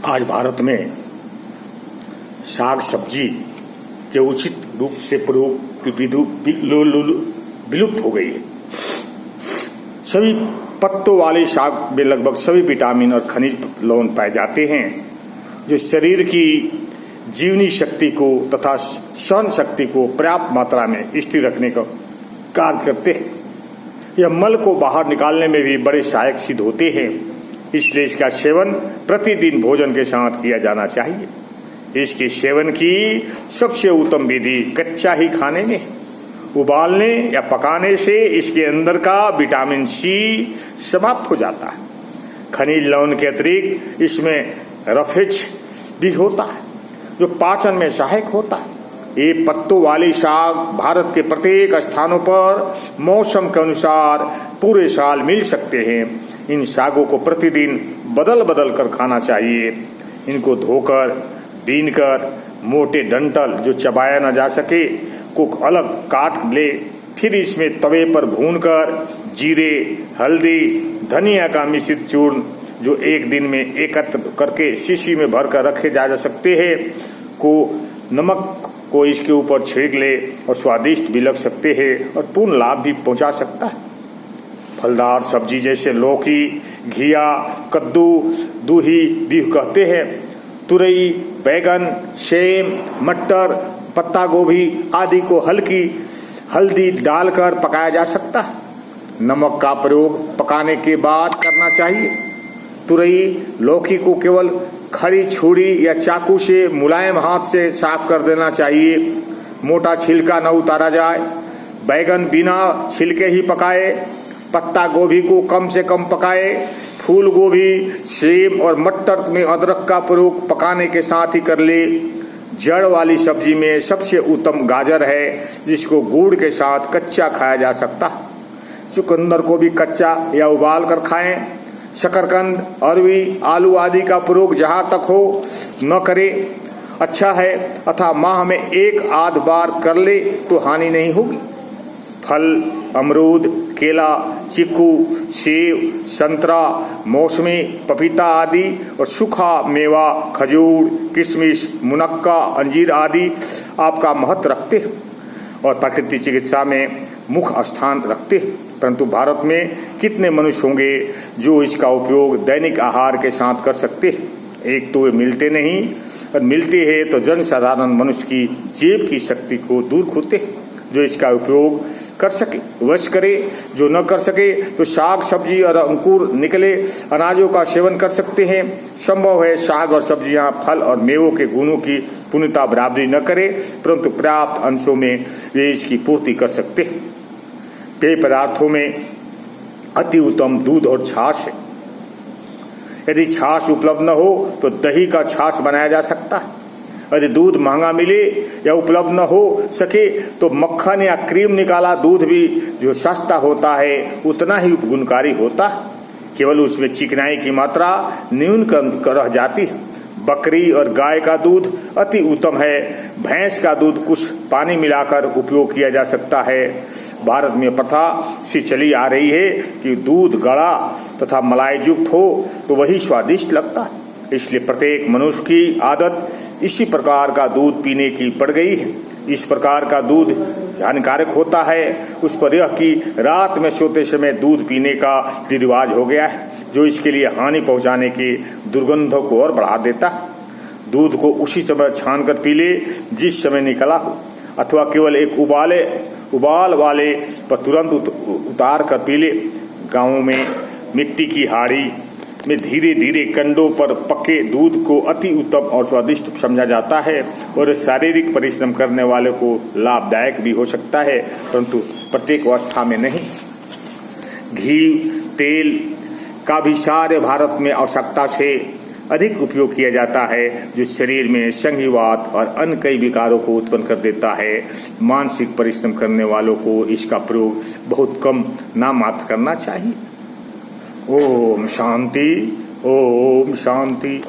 आज भारत में साग सब्जी के उचित रूप से प्रयोग विलुप्त हो गई है। सभी पत्तों वाले साग में लगभग सभी विटामिन और खनिज लवण पाए जाते हैं जो शरीर की जीवनी शक्ति को तथा सहन शक्ति को पर्याप्त मात्रा में स्थिर रखने का कार्य करते हैं। यह मल को बाहर निकालने में भी बड़े सहायक सिद्ध होते हैं, इसलिए इसका सेवन प्रतिदिन भोजन के साथ किया जाना चाहिए। इसके सेवन की सबसे उत्तम विधि कच्चा ही खाने में, उबालने या पकाने से इसके अंदर का विटामिन सी समाप्त हो जाता है। खनिज लवण के अतिरिक्त इसमें रफेज भी होता है जो पाचन में सहायक होता है। ये पत्तों वाले साग भारत के प्रत्येक स्थानों पर मौसम के अनुसार पूरे साल मिल सकते हैं। इन सागों को प्रतिदिन बदल बदल कर खाना चाहिए। इनको धोकर, बीनकर, मोटे डंठल जो चबाया न जा सके को अलग काट ले, फिर इसमें तवे पर भूनकर जीरे, हल्दी, धनिया का मिश्रित चूर्ण जो एक दिन में एकत्र करके शीशी में भरकर रखे जा सकते हैं को नमक को इसके ऊपर छिड़क ले और स्वादिष्ट भी लग सकते हैं और पूर्ण लाभ भी पहुंचा सकता है। फलदार सब्जी जैसे लौकी, घिया, कद्दू, दूही भी कहते हैं, तुरई, बैगन, सेम, मटर, पत्ता गोभी आदि को हल्की हल्दी डालकर पकाया जा सकता है। नमक का प्रयोग पकाने के बाद करना चाहिए। तुरई, लौकी को केवल खड़ी छुरी या चाकू से मुलायम हाथ से साफ कर देना चाहिए, मोटा छिलका न उतारा जाए। बैगन बिना छिलके ही पकाए, पत्ता गोभी को कम से कम पकाए। फूल गोभी, सेम और मटर में अदरक का प्रयोग पकाने के साथ ही कर ले। जड़ वाली सब्जी में सबसे उत्तम गाजर है जिसको गुड़ के साथ कच्चा खाया जा सकता है। चुकंदर को भी कच्चा या उबाल कर खाएं। शकरकंद, अरवी, आलू आदि का प्रयोग जहां तक हो न करे अच्छा है, अतः माह में एक आध बार कर ले तो हानि नहीं होगी। फल, अमरूद, केला, चीकू, सेब, संतरा, मौसमी, पपीता आदि और सूखा मेवा, खजूर, किशमिश, मुनक्का, अंजीर आदि आपका महत्व रखते हैं और प्राकृतिक चिकित्सा में मुख्य स्थान रखते हैं। परंतु भारत में कितने मनुष्य होंगे जो इसका उपयोग दैनिक आहार के साथ कर सकते हैं? एक तो वे मिलते नहीं, और मिलते हैं तो जनसाधारण मनुष्य की जेब की शक्ति को दूर खोते हैं। जो इसका उपयोग कर सके वश करे, जो न कर सके तो साग सब्जी और अंकुर निकले अनाजों का सेवन कर सकते हैं। संभव है साग और सब्जियां फल और मेवों के गुणों की पूर्णता बराबरी न करे, परंतु पर्याप्त अंशों में वे इसकी पूर्ति कर सकते हैं। पेय पदार्थों में अति उत्तम दूध और छाछ है। यदि छाछ उपलब्ध न हो तो दही का छाछ बनाया जा सकता है। यदि दूध महंगा मिले या उपलब्ध न हो सके तो मक्खन या क्रीम निकाला दूध भी जो सस्ता होता है उतना ही गुणकारी होता है, केवल उसमें चिकनाई की मात्रा न्यून रह जाती है। बकरी और गाय का दूध अति उत्तम है। भैंस का दूध कुछ पानी मिलाकर उपयोग किया जा सकता है। भारत में प्रथा सी चली आ रही है कि दूध गड़ा तथा मलाई युक्त हो तो वही स्वादिष्ट लगता है, इसलिए प्रत्येक मनुष्य की आदत इसी प्रकार का दूध पीने की पड़ गई है। इस प्रकार का दूध हानिकारक होता है, उस पर यह कि रात में सोते समय दूध पीने का रिवाज हो गया है जो इसके लिए हानि पहुंचाने की दुर्गंधों को और बढ़ा देता है। दूध को उसी समय छान कर पी ले जिस समय निकला हो, अथवा केवल एक उबाल वाले पर तुरंत उतार कर पी ले। गाँवों में मिट्टी की हाड़ी में धीरे धीरे कंडों पर पके दूध को अति उत्तम और स्वादिष्ट समझा जाता है और शारीरिक परिश्रम करने वाले को लाभदायक भी हो सकता है, परंतु प्रत्येक अवस्था में नहीं। घी, तेल का भी सारे भारत में आवश्यकता से अधिक उपयोग किया जाता है जो शरीर में संधिवात और अन्य कई विकारों को उत्पन्न कर देता है। मानसिक परिश्रम करने वालों को इसका प्रयोग बहुत कम नामात्र करना चाहिए। ओम शांति, ओम शांति।